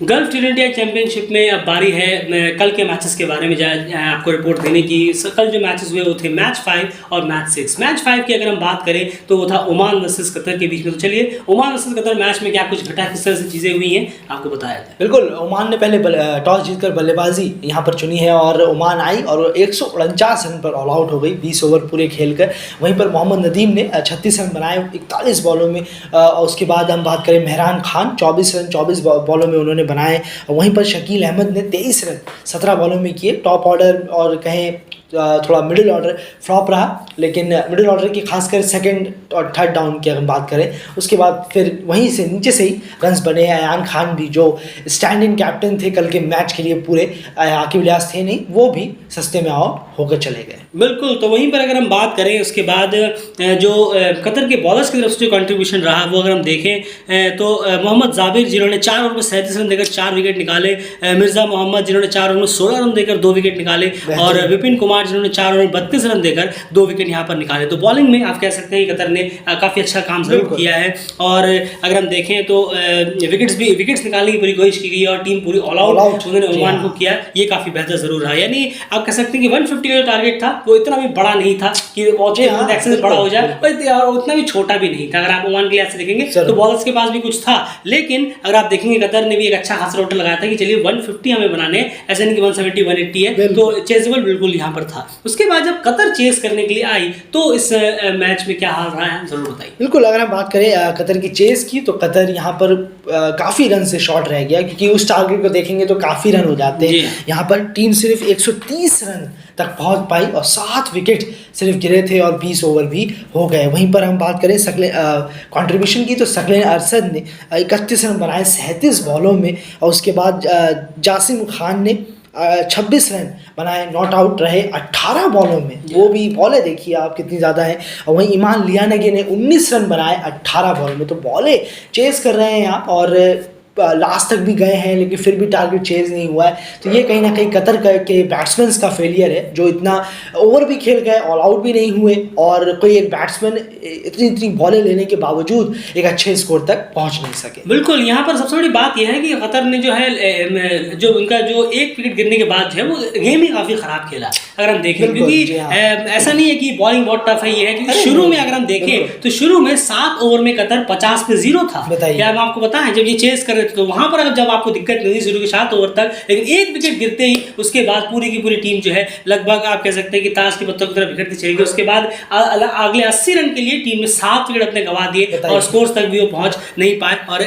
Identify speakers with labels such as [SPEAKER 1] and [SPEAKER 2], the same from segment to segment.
[SPEAKER 1] Gulf टी20 championship में अब बारी है कल के मैचेस के बारे में आपको रिपोर्ट देने की। कल जो मैचेस हुए वो थे मैच 5 और मैच 6। मैच 5 की अगर हम बात करें तो वो था ओमान वर्सेस कतर के बीच में। तो चलिए ओमान वर्सेस कतर मैच में क्या कुछ घटा, किस तरह से चीज़ें हुई हैं आपको बताया जाए।
[SPEAKER 2] बिल्कुल, ओमान ने पहले टॉस जीतकर बल्लेबाजी यहाँ पर चुनी है और ओमान आई और 149 रन पर ऑल आउट हो गई 20 ओवर पूरे खेलकर। वहीं पर मोहम्मद नदीम ने 36 रन बनाए 41 बॉलों में। और उसके बाद हम बात करें मेहरान खान 24 रन 24 बॉलों में उन्होंने बनाए। वहीं पर शकील अहमद ने 23 रन 17 बॉलों में किए। टॉप ऑर्डर और कहें थोड़ा मिडिल ऑर्डर फ्लॉप रहा, लेकिन मिडिल ऑर्डर की खासकर सेकंड और थर्ड डाउन की अगर बात करें उसके बाद फिर वहीं से नीचे से ही रन्स बने। अयान खान भी जो स्टैंड इन कैप्टन थे कल के मैच के लिए पूरे, आकिब इलियास थे नहीं, वो भी सस्ते में आउट होकर चले गए।
[SPEAKER 1] बिल्कुल, तो वहीं पर अगर हम बात करें उसके बाद जो कतर के बॉलर्स की तरफ से जो कंट्रीब्यूशन रहा वो अगर हम देखें तो मोहम्मद जाबिर जिन्होंने 4 ओवर में 37 रन देकर 4 विकेट निकाले, मिर्ज़ा मोहम्मद जिन्होंने 4 ओवर में 16 रन देकर 2 विकेट निकाले और विपिन कुमार जिन्होंने 4 ओवर में 32 रन देकर 2 विकेट यहाँ पर निकाले। तो बॉलिंग में आप कह सकते हैं कि कतर ने काफ़ी अच्छा काम जरूर किया है। और अगर हम देखें तो विकेट्स निकालने की पूरी कोशिश की गई और टीम पूरी ऑल आउट उन्होंने ओमान को किया, ये काफ़ी बेहतर जरूर रहा। यानी आप कह सकते हैं कि 150 का जो टारगेट था वो इतना भी बड़ा नहीं था कि एक्सेस बड़ा हो जाए और उतना भी छोटा भी नहीं था। अगर आप ओमान के लिहाज से देखेंगे तो बॉलर्स के पास भी कुछ था, लेकिन अगर आप देखेंगे कतर ने भी एक अच्छा खासा टोटल लगाया था कि चलिए 150 हमें बनाने, ऐसा नहीं कि 170 180 है, तो चेजेबल बिल्कुल यहाँ पर था। उसके बाद जब कतर चेस करने के लिए आई तो इस मैच में क्या हाल रहा है जरूर बताइए।
[SPEAKER 2] बिल्कुल, अगर हम बात करें कतर की चेस की तो कतर यहाँ पर काफ़ी रन से शॉर्ट रह गया, क्योंकि उस टारगेट को देखेंगे तो काफ़ी रन हो जाते हैं। यहाँ पर टीम सिर्फ 130 रन तक पहुँच पाई और 7 विकेट सिर्फ गिरे थे और 20 ओवर भी हो गए। वहीं पर हम बात करें कंट्रीब्यूशन की तो सकलेन अरशद ने 31 रन बनाए 37 बॉलों में। और उसके बाद जासिम खान ने 26 रन बनाए, नॉट आउट रहे 18 बॉलों में। वो भी बॉलें देखिए आप कितनी ज़्यादा हैं। और वहीं ईमान लियानगी ने 19 रन बनाए 18 बॉल में। तो बॉलें चेस कर रहे हैं आप और लास्ट तक भी गए हैं, लेकिन फिर भी टारगेट चेज नहीं हुआ है। तो ये कहीं ना कहीं कतर के बैट्समैन का फेलियर है, जो इतना ओवर भी खेल गए, ऑल आउट भी नहीं हुए और कोई एक बैट्समैन इतनी बॉलें लेने के बावजूद एक अच्छे स्कोर तक पहुंच नहीं सके।
[SPEAKER 1] बिल्कुल, यहाँ पर सबसे बड़ी बात यह है कि कतर ने जो है जो उनका जो एक विकेट गिरने के बाद जो है वो गेम ही काफ़ी ख़राब खेला अगर हम देखें, क्योंकि ऐसा नहीं है कि बॉलिंग बहुत टफ है। ये है कि शुरू में अगर हम देखें तो शुरू में 7 ओवर में कतर 50 पे 0 था। क्या हम आपको बताएं, जब ये चेस कर तो वहां पर जब आपको दिक्कत नहीं थी शुरू के 7 ओवर तक, लेकिन एक विकेट गिरते ही उसके बाद पूरी की पूरी टीम जो है लगभग आप कह सकते हैं कि ताश के पत्तों की तरह बिखरती चली गई। उसके बाद अगले 80 रन के लिए टीम ने 7 विकेट अपने गंवा दिए और स्कोर्स तक भी वो पहुंच नहीं पाए। और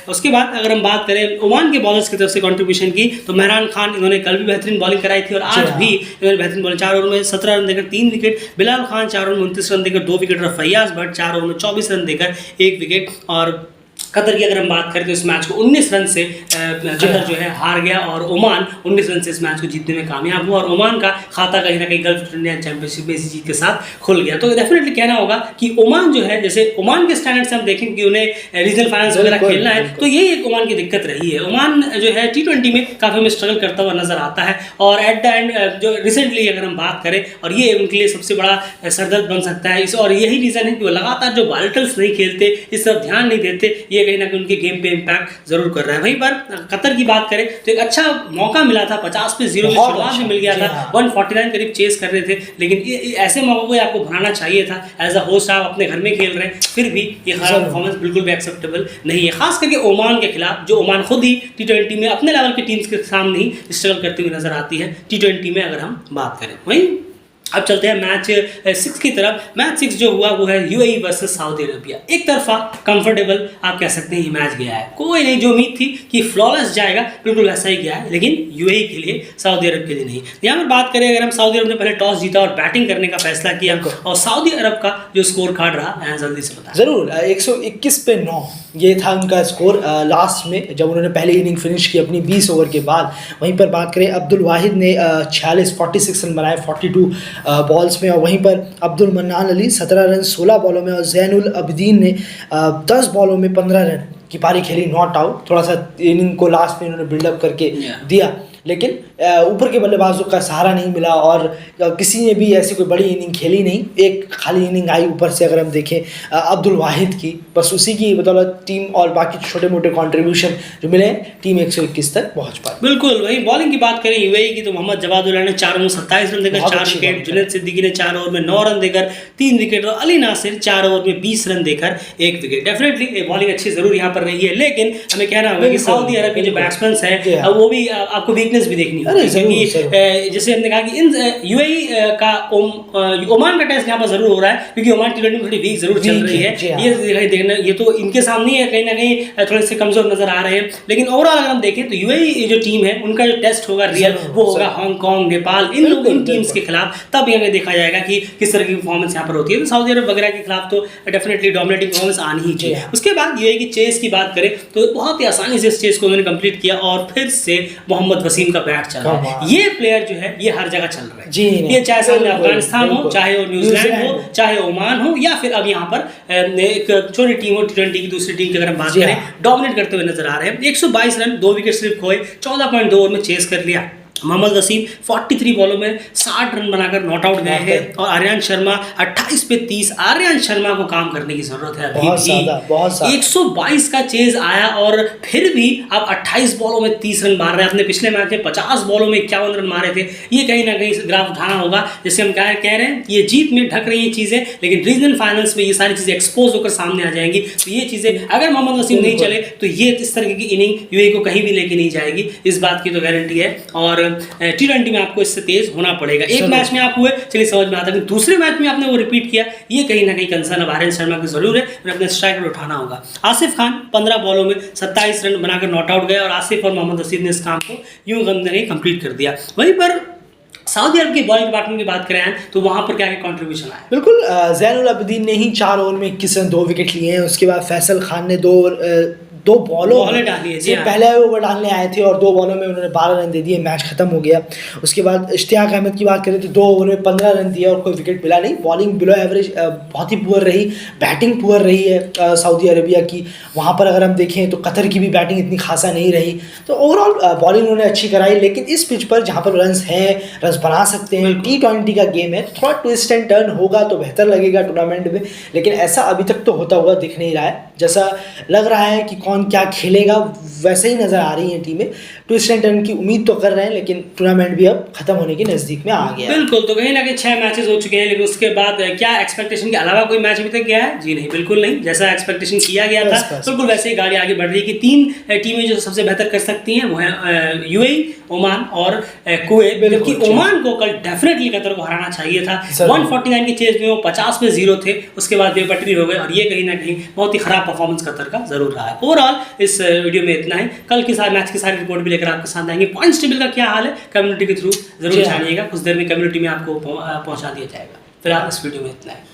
[SPEAKER 1] उसके बाद अगर हम बात करें ओमान के बॉलर्स की तरफ से कंट्रीब्यूशन की तो मेहरान खान इन्होंने कल भी बेहतरीन बॉलिंग कराई थी और आज भी इन्होंने बेहतरीन बॉलिंग, 4 ओवर में 17 रन देकर 3 विकेट, बिलाल खान 4 ओवर में 29 रन देकर 2 विकेट और फैयाज भट्ट 4 ओवर में 24 रन देकर 1 विकेट। और कतर की अगर हम बात करें तो इस मैच को 19 रन से कतर जो है हार गया और ओमान 19 रन से इस मैच को जीतने में कामयाब हुआ और ओमान का खाता कहीं ना कहीं गल्फ इंडियन चैंपियनशिप में इसी जीत के साथ खुल गया। तो डेफिनेटली कहना होगा कि ओमान जो है, जैसे ओमान के स्टैंडर्ड से हम देखें कि उन्हें रीजनल फाइनल्स वगैरह खेलना है, तो यही एक ओमान की दिक्कत रही है। ओमान जो है T20 में काफ़ी में स्ट्रगल करता हुआ नजर आता है और एट द एंड जो रिसेंटली अगर हम बात करें और ये उनके लिए सबसे बड़ा सरदर्द बन सकता है और यही रीज़न है कि वो लगातार जो वाइटल्स नहीं खेलते, इस तरफ ध्यान नहीं देते, ये कहीं ना कहीं उनके गेम पे इम्पैक्ट जरूर कर रहा है। वहीं पर कतर की बात करें तो एक अच्छा मौका मिला था, 50 पे 0 की शुरुआत भी मिल गया था, 149 करीब चेस कर रहे थे, लेकिन ऐसे मौकों को आपको बनाना चाहिए था। एज अ होस्ट आप अपने घर में खेल रहे हैं, फिर भी ये खराब परफॉर्मेंस बिल्कुल भी एक्सेप्टेबल नहीं है, खास करके ओमान के खिलाफ, जो ओमान खुद ही T20 में अपने लेवल की टीम्स के सामने ही स्ट्रगल करती हुई नजर आती है T20 में अगर हम बात करें। वहीं अब चलते हैं मैच 6 की तरफ। मैच 6 जो हुआ वो है यूएई वर्सेस सऊदी अरबिया। एक तरफा कंफर्टेबल आप कह सकते हैं ये मैच गया है, कोई नहीं, जो उम्मीद थी कि फ्लॉलेस जाएगा बिल्कुल वैसा ही गया है, लेकिन यूएई के लिए, सऊदी अरब के लिए नहीं। यहाँ पर बात करें अगर हम, सऊदी अरब ने पहले टॉस जीता और बैटिंग करने का फैसला किया और सऊदी अरब का जो स्कोर कार्ड रहा जल्दी से बताया।
[SPEAKER 2] जरूर, 121 पे 9 ये था उनका स्कोर लास्ट में जब उन्होंने पहली इनिंग फिनिश की अपनी 20 ओवर के बाद। वहीं पर बात करें अब्दुल वाहिद ने 46 रन बनाए 42 बॉल्स में। और वहीं पर अब्दुल मन्नान अली 17 रन 16 बॉलों में और जैनुल अबदीन ने 10 बॉलों में 15 रन की पारी खेली, नॉट आउट। थोड़ा सा इनिंग को लास्ट में इन्होंने बिल्डअप करके दिया। लेकिन ऊपर के बल्लेबाजों का सहारा नहीं मिला और किसी ने भी ऐसी कोई बड़ी इनिंग खेली नहीं। एक खाली इनिंग आई ऊपर से, अगर हम देखें अब्दुल वाहिद की, बस उसी की बदौलत टीम और बाकी छोटे मोटे कंट्रीब्यूशन जो मिले टीम 121 तक पहुंच पाई।
[SPEAKER 1] बिल्कुल। वही बॉलिंग की बात करें यूएई की तो मोहम्मद जवादुल्लाह ने 4 ओवर में 27 रन देकर 4 विकेट, जुनैद सिद्दीकी ने 4 ओवर में 9 रन देकर 3 विकेट और अली नासिर 4 ओवर में 20 रन देकर 1 विकेट। डेफिनेटली बॉलिंग अच्छी जरूर यहाँ पर रही है, लेकिन हमें कहना होगा कि सऊदी अरब के जो बैट्समैन हैं वो भी आपको वीकनेस भी देखनी होगी, क्योंकि जैसे हमने कहा कि इन यूएई का ओमान का टेस्ट यहाँ पर जरूर हो रहा है, क्योंकि ओमान टी20 में थोड़ी वीक जरूर चल रही है। ये तो इनके सामने है, कहीं ना कहीं थोड़े से कमजोर नजर आ रहे हैं। लेकिन ओवरऑल अगर हम देखें तो यूएई जो टीम है उनका जो टेस्ट होगा रियल वो होगा हांगकांग, नेपाल, इन टीम्स के खिलाफ। तब हमें देखा जाएगा कि किस तरह की परफॉर्मेंस यहाँ पर होती है। तो सऊदी अरब वगैरह के खिलाफ तो डेफिनेटली डोमिनेटिंग परफॉर्मेंस आनी ही चाहिए। उसके बाद यूएई की चेस की बात करें तो बहुत ही आसानी से इस चेस को उन्होंने कंप्लीट किया और फिर से मोहम्मद वसीम का बैट चल रहा है। ये प्लेयर जो है ये हर जगह चल रहा है, ये चाहे सामने अफगानिस्तान हो, चाहे वो न्यूजीलैंड हो, चाहे ओमान हो, या फिर अब यहाँ पर एक छोटी टीम हो टी20 की दूसरी टीम की अगर हम बात करें, डोमिनेट करते हुए नजर आ रहे हैं। 122 रन, 2 विकेट सिर्फ खोए, 14.2 ओवर में चेस कर लिया। मोहम्मद वसीम 43 बॉलों में 60 रन बनाकर नॉट आउट गए हैं और आर्यन शर्मा 28 पे 30। आर्यन शर्मा को काम करने की जरूरत है अभी भी। 122 का चेज आया और फिर भी अब 28 बॉलों में 30 रन मार रहे हैं। अपने पिछले मैच में 50 बॉलों में 51 रन मारे थे। ये कहीं ना कहीं ग्राफ उठाना होगा, जैसे हम कह रहे हैं ये जीत में ढक रही है चीजें, लेकिन रीजनल फाइनल्स में ये सारी चीजें एक्सपोज होकर सामने आ जाएंगी। तो ये चीजें अगर मोहम्मद वसीम नहीं चले तो ये इस तरह की इनिंग यूएई को कहीं भी लेके नहीं जाएगी, इस बात की तो गारंटी है। और टी20 में आपको इससे तेज होना पड़ेगा। एक मैच में आप हुए, चलिए समझ में आता है, दूसरे मैच में आपने वो रिपीट किया, ये कहीं ना कहीं कंसर्न अब आर्यन शर्मा की जरूर है, उन्हें अपने स्ट्राइकर उठाना होगा। आसिफ खान 15 बॉलों में 27 रन बनाकर नॉट आउट गए और आसिफ और मोहम्मद वसीम ने इस काम को यूं नहीं कंप्लीट कर दिया। वहीं पर सऊदी अरब की बॉलिंग डिपार्टमेंट की बात करें तो वहां पर क्या क्या कंट्रीब्यूशन आया?
[SPEAKER 2] बिल्कुल, ज़ैनुल अबदीन ने ही 4 ओवर में 21 रन 2 विकेट लिए हैं। उसके बाद फैसल खान ने 2 बॉलों से पहले ओवर डालने आए थे और 2 बॉलों में उन्होंने 12 रन दे दिए, मैच खत्म हो गया। उसके बाद इश्तियाक अहमद की बात करें तो 2 ओवर में 15 रन दिया और कोई विकेट मिला नहीं। बॉलिंग बिलो एवरेज बहुत ही पुअर रही, बैटिंग पुअर रही है सऊदी अरेबिया की। वहाँ पर अगर हम देखें तो कतर की भी बैटिंग इतनी खासा नहीं रही। तो ओवरऑल बॉलिंग उन्होंने अच्छी कराई, लेकिन इस पिच पर जहाँ पर रन्स हैं, रन्स बना सकते हैं, टी20 का गेम है, थोड़ा ट्विस्ट एंड टर्न होगा तो बेहतर लगेगा टूर्नामेंट में। लेकिन ऐसा अभी तक तो होता हुआ दिख नहीं रहा है। जैसा लग रहा है कि कौन क्या खेलेगा वैसे ही नज़र आ रही है टीमें। ट्विस्ट एंड टर्न की उम्मीद तो कर रहे हैं, लेकिन टूर्नामेंट भी अब खत्म होने के नज़दीक में आ गया।
[SPEAKER 1] बिल्कुल, तो कहीं ना कहीं 6 मैचेस हो चुके हैं, लेकिन उसके बाद क्या एक्सपेक्टेशन के अलावा कोई मैच अभी तक गया है? जी नहीं, बिल्कुल नहीं। जैसा एक्सपेक्टेशन किया गया था बिल्कुल वैसे ही गाड़ी आगे बढ़ रही है कि 3 टीमें जो सबसे बेहतर कर सकती हैं वो है यूएई, ओमान और कुवैत। जबकि ओमान को कल डेफिनेटली कतर को हराना चाहिए था। 149 की चेज में वो 50 पे 0 थे, उसके बाद बेपटरी हो गए और ये कहीं ना कहीं बहुत ही खराब परफॉर्मेंस कतर का जरूर रहा है। ओवरऑल इस वीडियो में इतना ही। कल की सारे मैच की सारी रिपोर्ट भी लेकर आपके साथ आएंगे। पॉइंट्स टेबल का क्या हाल है कम्युनिटी के थ्रू जरूर जानिएगा, कुछ देर में कम्युनिटी में आपको पहुंचा दिया जाएगा। फिलहाल इस वीडियो में इतना है।